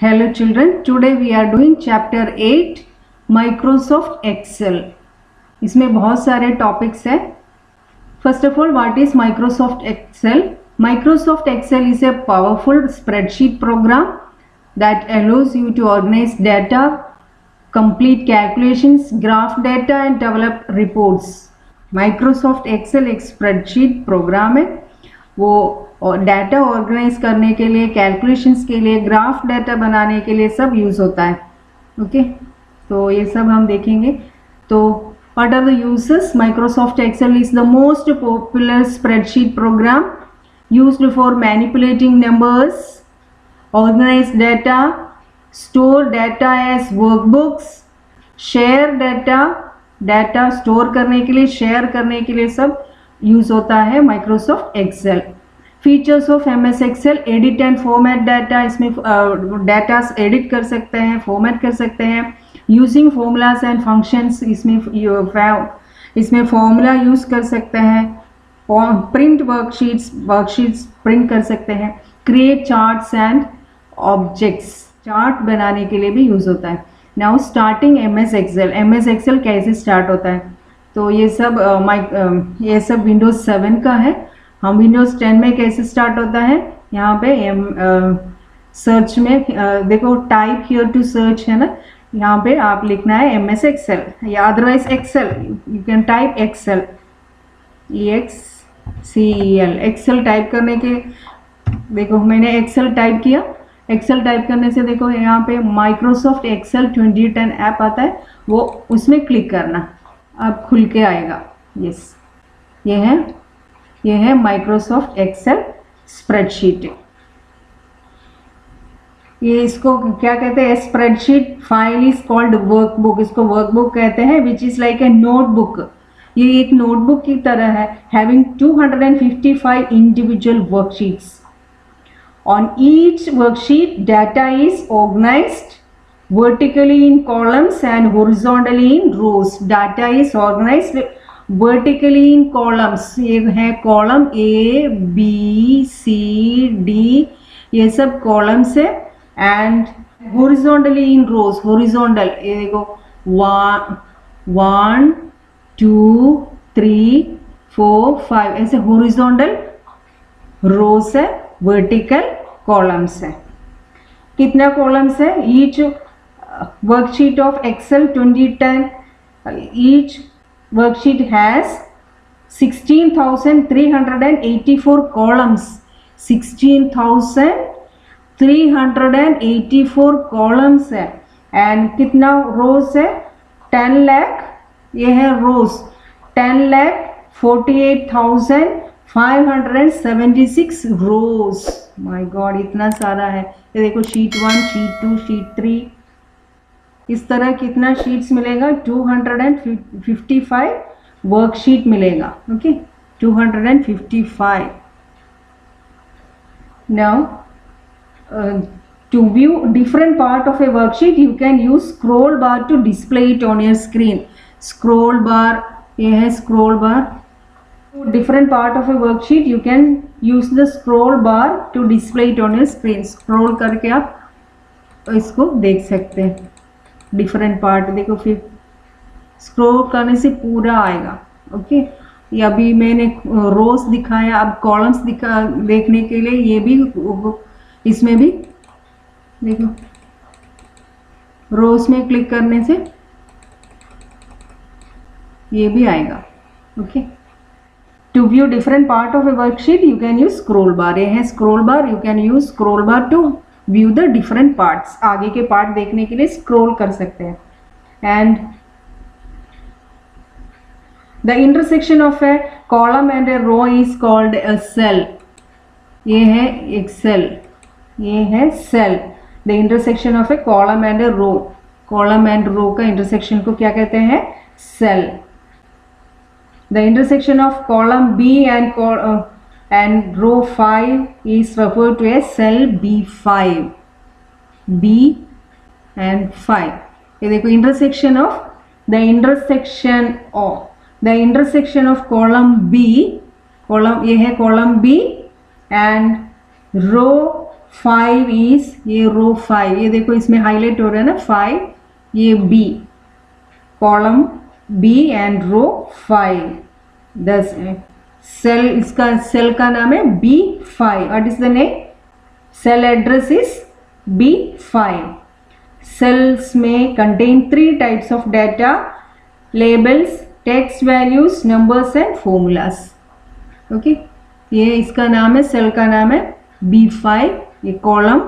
Hello children, today we are doing chapter 8 Microsoft Excel. इसमें बहुत सारे टॉपिक्स हैं. First of all, what is Microsoft Excel? Microsoft Excel is a powerful spreadsheet program that allows you to organize data, complete calculations, graph data and develop reports. Microsoft Excel एक spreadsheet program है. वो data organise करने के लिए, calculations के लिए, graph data बनाने के लिए सब यूज़ होता है. ओके, तो ये सब हम देखेंगे. तो what are the uses? Microsoft Excel is the most popular spreadsheet program used for manipulating numbers, organise data, store data as workbooks, share data store करने के लिए, शेयर करने के लिए सब यूज होता है Microsoft Excel. Features of MS Excel: edit and format data. इसमें डाटा एडिट कर सकते हैं, फॉर्मेट कर सकते हैं. यूजिंग फॉर्मूलाज एंड फंक्शंस, इसमें फॉर्मूला यूज कर सकते हैं. प्रिंट वर्कशीट्स प्रिंट कर सकते हैं. Create charts and objects, chart बनाने के लिए भी यूज होता है. Now starting MS Excel. MS Excel कैसे स्टार्ट होता है? तो ये सब विंडोज 7 का है. हम विंडोज 10 में कैसे स्टार्ट होता है? यहाँ पे सर्च में देखो, टाइप हियर टू सर्च है ना. यहाँ पे आप लिखना है एमएस एक्सेल या otherwise Excel. You can type Excel, EXCEL. Excel type करने के, देखो मैंने एक्सेल टाइप किया. एक्सेल टाइप करने से देखो यहाँ पे माइक्रोसॉफ्ट एक्सेल 2010 ऐप आता है, वो उसमें क्लिक करना, अब खुल के आएगा. यस, ये है माइक्रोसॉफ्ट एक्सेल स्प्रेडशीट. ये इसको क्या कहते हैं? Spreadsheet file is called workbook. इसको वर्कबुक कहते हैं, which is like a notebook. ये एक नोटबुक की तरह है, having 255 individual worksheets. On each worksheet data is organised vertically in columns and horizontally in rows. Data is organized vertically in columns. ये है column A, B, C, D, ये सब columns है. And horizontally in rows. horizontal, ये देखो 1 2 3 4 5 ऐसे horizontal rows है, vertical columns है. कितना कॉलम्स है? Each worksheet of Excel 2010, each worksheet has 16,384 columns. 16,384 columns है. एंड कितना रोज है? 10 लाख. ये है रोज 10,48,576 रोज. माय गॉड, इतना सारा है. ये देखो, शीट 1, शीट 2, शीट 3, इस तरह कितना शीट्स मिलेगा? 255 वर्कशीट मिलेगा. Okay, 255. Now to view different part of a worksheet you can use scroll bar to display it on your screen. Scroll bar, ये है scroll bar. Different part of a worksheet you can use the scroll bar to display it on your screen. Scroll करके आप इसको देख सकते हैं. Different part देखो, फिर स्क्रॉल करने से पूरा आएगा. ओके, ये अभी मैंने रोज दिखाया, अब कॉलम्स देखने के लिए ये भी, इसमें भी देखो, रोज में क्लिक करने से ये भी आएगा. Okay, to view different part of a worksheet you can use scroll bar. ये है scroll bar. You can use scroll bar to view the different parts. आगे के पार्ट देखने के लिए स्क्रॉल कर सकते हैं. And the intersection of a column and a row is called a cell. ये है एक सेल, ये है cell. The intersection of a column and a row. Column and row का इंटरसेक्शन को क्या कहते हैं? Cell. The intersection of column B and row 5 is referred to as cell B5. B and 5. ये देखो, intersection of column B, ये है column B and row 5 is ये रो 5, ये देखो इसमें हाईलाइट हो रहा है ना 5, ये B, column B and row 5। 10 cell, इसका सेल का नाम है B5। What is the name? Cell address is B5। Cells में contain 3 types of data, labels, text values, numbers and formulas. Okay, ये इसका नाम है, सेल का नाम है B5, ये कॉलम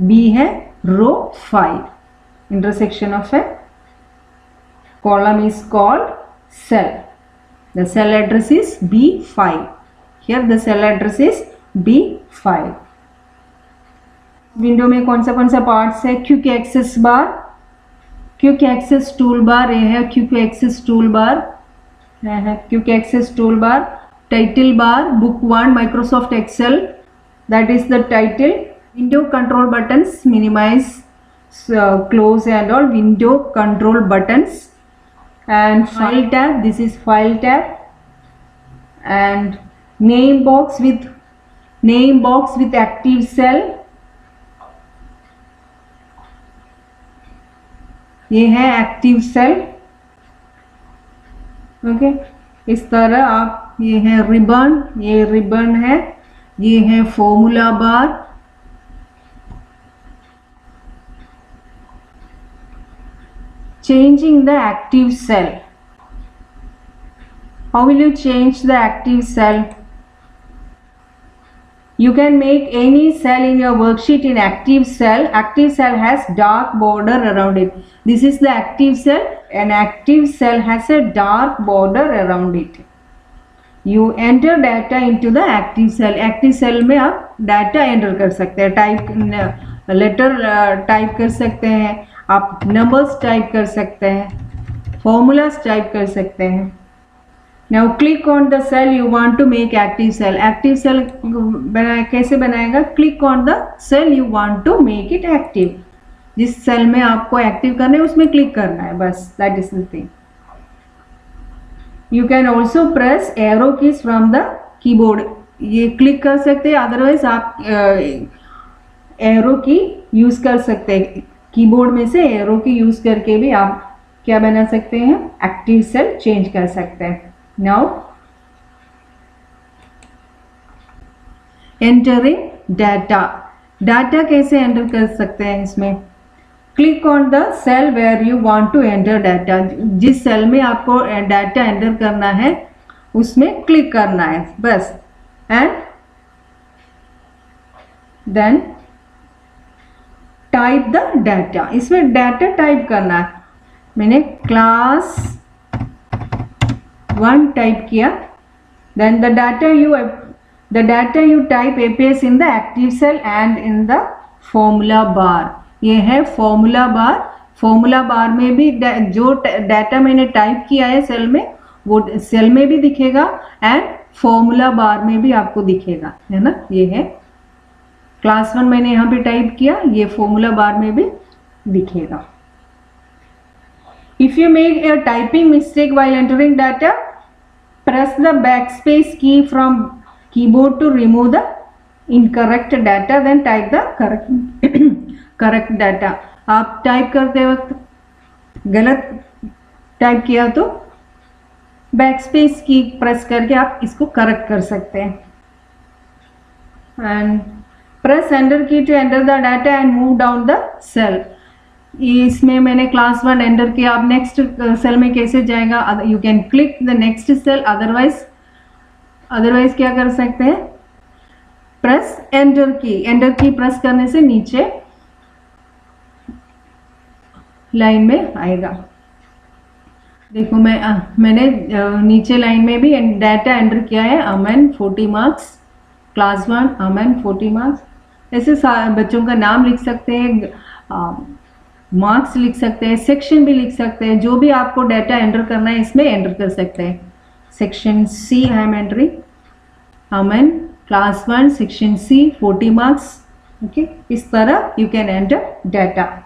B है, रो 5। Intersection of A column is called cell. The cell address is B5. Here the cell address is B5. Window में कौन सा पार्ट्स है? Quick access bar, quick access toolbar, ये है क्विक एक्सेस टूल बार, है quick access toolbar, title bar, book 1 Microsoft Excel, that is the title, window control buttons, minimise, close and all window control buttons, and file tab, this is file tab, and name box with active cell, ये है active cell. Okay, इस तरह आप, ये है ribbon, ये ribbon है, ये है formula bar, changing the active cell. How will you change the active cell? You can make any cell in your worksheet in active cell. Active cell has dark border around it. This is the active cell. An active cell has a dark border around it. You enter data into the active cell. Active cell में आप data enter कर सकते हैं, type letter type कर सकते हैं, आप numbers type कर सकते हैं, फॉर्मूलाज टाइप कर सकते हैं। Now click on the cell you want to make active cell. Active cell कैसे बनाएगा? Click on the cell you want to make it active. जिस सेल में आपको एक्टिव करना है उसमें क्लिक करना है, बस, that is the thing. You can also press arrow keys from the keyboard, ये क्लिक कर सकते हैं, अदरवाइज आप एरो की यूज कर सकते हैं। कीबोर्ड में से एरो की यूज करके भी आप क्या बना सकते हैं? एक्टिव सेल चेंज कर सकते हैं। नाउ एंटरिंग डाटा, डाटा कैसे एंटर कर सकते हैं इसमें? Click on the cell where you want to enter data. जिस सेल में आपको डाटा एंटर करना है उसमें क्लिक करना है, बस, and then type the data. इसमें डाटा टाइप करना है। मैंने क्लास 1 टाइप किया, then the data you type appears in the active cell and in the formula bar। ये है फॉर्मूला बार। फॉर्मूला बार में भी जो डाटा मैंने टाइप किया है सेल में, वो सेल में भी दिखेगा एंड फॉर्मूला बार में भी आपको दिखेगा, है ना। ये है क्लास 1 मैंने यहाँ पे टाइप किया, ये फॉर्मूला बार में भी दिखेगा। If you make a typing mistake while entering data, press the backspace key from keyboard to remove the incorrect data, then type the correct data। आप टाइप करते वक्त गलत टाइप किया तो बैकस्पेस की प्रेस करके आप इसको करेक्ट कर सकते हैं। And press enter key to enter the data and move down the cell. इसमें मैंने क्लास 1 एंटर किया, आप नेक्स्ट सेल में कैसे जाएगा? You can click the next cell, otherwise क्या कर सकते हैं? प्रेस एंटर की प्रेस करने से नीचे लाइन में आएगा। देखो मैंने नीचे लाइन में भी डाटा एंटर किया है। अमन 40 मार्क्स, क्लास 1 अमन 40 मार्क्स। ऐसे बच्चों का नाम लिख सकते हैं, मार्क्स लिख सकते हैं, सेक्शन भी लिख सकते हैं। जो भी आपको डाटा एंटर करना है इसमें एंटर कर सकते हैं। Section C I am entering, Aman class 1 section C 40 marks. Okay, इस तरह you can enter data.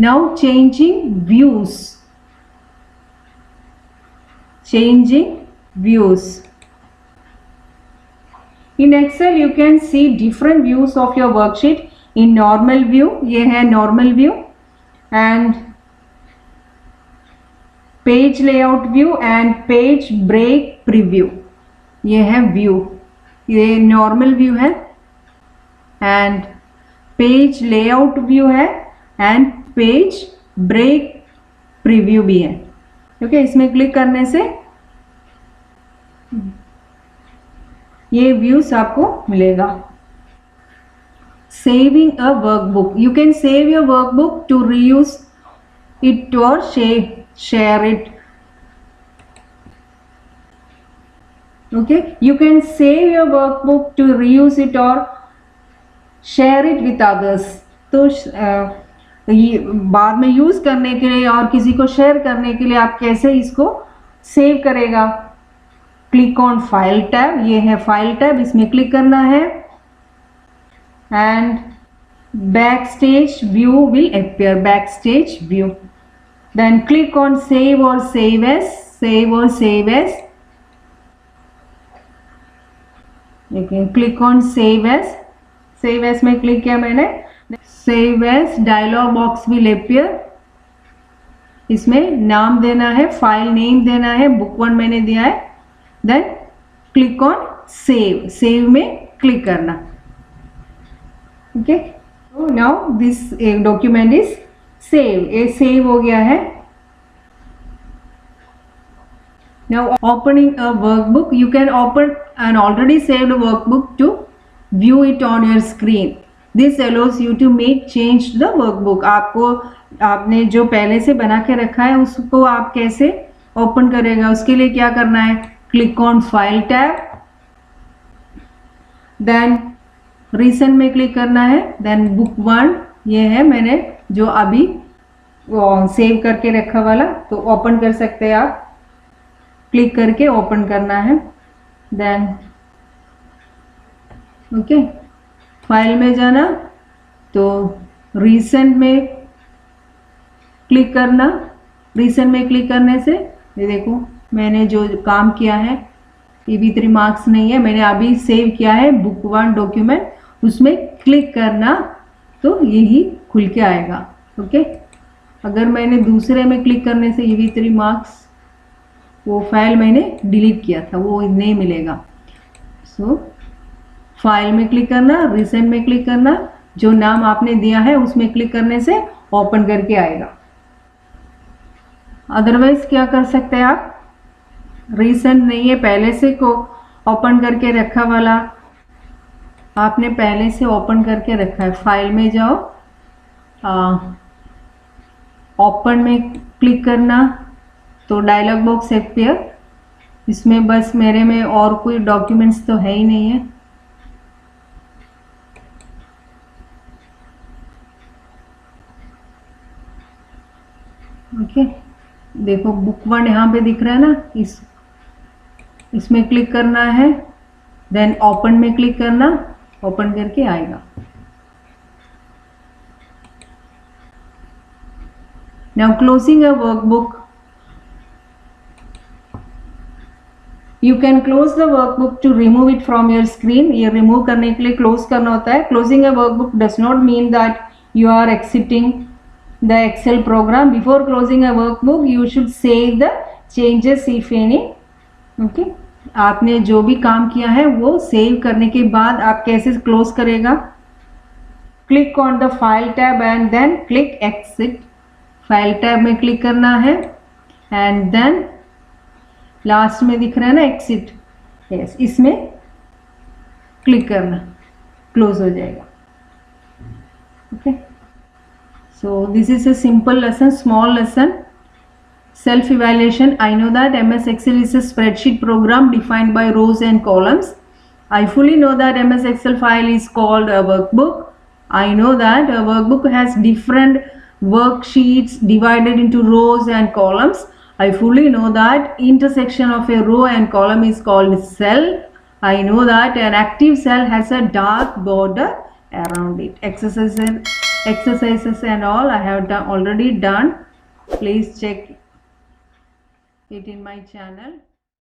Now changing views, changing views. In Excel you can see different views of your worksheet. In normal view, ये है normal view, and page layout view and page break preview. ये है view, ये normal view है, and page layout view है, and page break preview भी है. Okay, इसमें क्लिक करने से ये व्यूज आपको मिलेगा. Saving a workbook, you can save your workbook to reuse it और share it. Okay, you can save your workbook to reuse it और शेयर इट विथ अदर्स. तो बाद में यूज करने के लिए और किसी को शेयर करने के लिए आप कैसे इसको सेव करेगा. क्लिक ऑन फाइल टैब, ये है फाइल टैब, इसमें क्लिक करना है and backstage view will appear. Backstage view, then click on save और सेव एज, सेव और save as. You can click on save as. Save as में click किया मैंने. Save as dialog box will appear. इसमें नाम देना है, file name देना है, बुक 1 मैंने दिया है. Then click on save, save में क्लिक करना. Okay, now this document is save. ये सेव हो गया है. Now opening a workbook, you can open an already saved workbook to view it on your screen. This allows you to make change to the workbook. आपने जो पहले से बना के रखा है उसको आप कैसे ओपन करेगा, उसके लिए क्या करना है. Click on file tab, then recent में क्लिक करना है, देन बुक 1 ये है मैंने जो अभी सेव करके रखा वाला, तो ओपन कर सकते हैं आप. क्लिक करके ओपन करना है. देन ओके, फाइल में जाना, तो रिसेंट में क्लिक करना. रिसेंट में क्लिक करने से ये देखो मैंने जो काम किया है ये भी 3 मार्क्स नहीं है, मैंने अभी सेव किया है बुक 1 डॉक्यूमेंट. उसमें क्लिक करना तो यही खुल के आएगा. ओके, अगर मैंने दूसरे में क्लिक करने से ये भी 3 मार्क्स, वो फाइल मैंने डिलीट किया था, वो नहीं मिलेगा. सो फाइल में क्लिक करना, रिसेंट में क्लिक करना, जो नाम आपने दिया है उसमें क्लिक करने से ओपन करके आएगा. अदरवाइज क्या कर सकते हैं आप, रिसेंट नहीं है पहले से को ओपन करके रखा वाला, आपने पहले से ओपन करके रखा है. फाइल में जाओ, ओपन में क्लिक करना, तो डायलॉग बॉक्स अपीयर. इसमें बस मेरे में और कोई डॉक्यूमेंट्स तो है ही नहीं है. ओके, देखो बुक 1 यहाँ पे दिख रहा है ना, इसमें क्लिक करना है, देन ओपन में क्लिक करना, ओपन करके आएगा. Now closing a workbook, you can close the workbook to remove it from your screen. ये रिमूव करने के लिए क्लोज करना होता है. Closing a workbook does not mean that you are exiting the Excel program. Before closing a workbook you should save the changes if any. Okay, आपने जो भी काम किया है वो सेव करने के बाद आप कैसे क्लोज करेगा. Click on the file tab and then click exit. File tab में क्लिक करना है एंड देन लास्ट में दिख रहा है ना एक्सिट, यस, इसमें क्लिक करना, क्लोज हो जाएगा. Okay, so this is a simple lesson, small lesson. Self evaluation. I know that MS Excel is a spreadsheet program defined by rows and columns. I fully know that MS Excel file is called a workbook. I know that a workbook has different worksheets divided into rows and columns. I fully know that intersection of a row and column is called cell. I know that an active cell has a dark border around it. Exercises and all I have already done. Please check it in my channel.